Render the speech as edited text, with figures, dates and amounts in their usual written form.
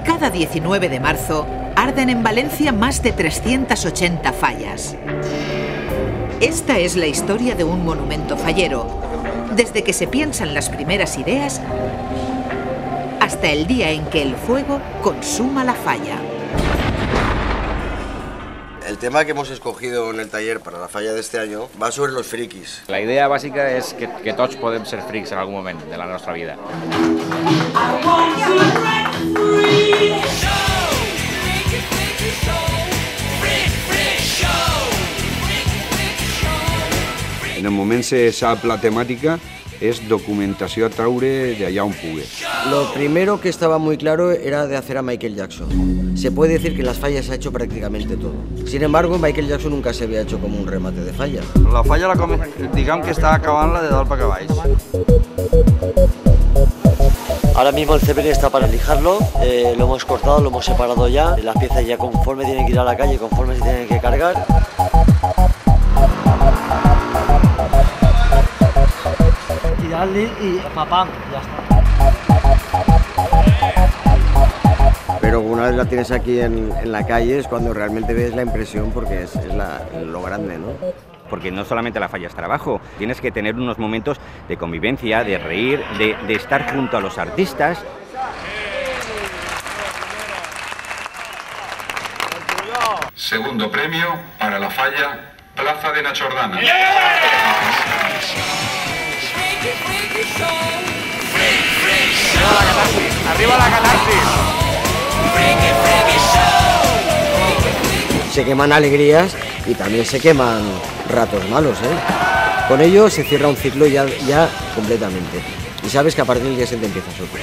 Cada 19 de marzo arden en Valencia más de 380 fallas. Esta es la historia de un monumento fallero, desde que se piensan las primeras ideas hasta el día en que el fuego consuma la falla. El tema que hemos escogido en el taller para la falla de este año va sobre los frikis. La idea bàsica és que tots podem ser frics en algun moment de la nostra vida. En el moment se sap la temàtica, es documentació a traure d'allà on pugui. Lo primero que estaba muy claro era de hacer a Michael Jackson. Se puede decir que en las fallas se ha hecho prácticamente todo. Sin embargo, Michael Jackson nunca se había hecho como un remate de falla. La falla, digamos que está acabant-la de dalt per baix. Ahora mismo el cepelín está para lijarlo, lo hemos cortado, lo hemos separado ya. Las piezas ya conforme tienen que ir a la calle, conforme se tienen que cargar. Tirarle y papam, ya está. Pero una vez la tienes aquí en la calle es cuando realmente ves la impresión, porque es lo grande, ¿no? Porque no solamente la falla es trabajo, tienes que tener unos momentos de convivencia, de reír, de estar junto a los artistas. Segundo premio para la falla Plaza de Nachordana. Arriba la catarsis. Se queman alegrías y también se queman ratos malos, ¿eh? Con ello se cierra un ciclo ya completamente. Y sabes que a partir del día siguiente empiezas otro.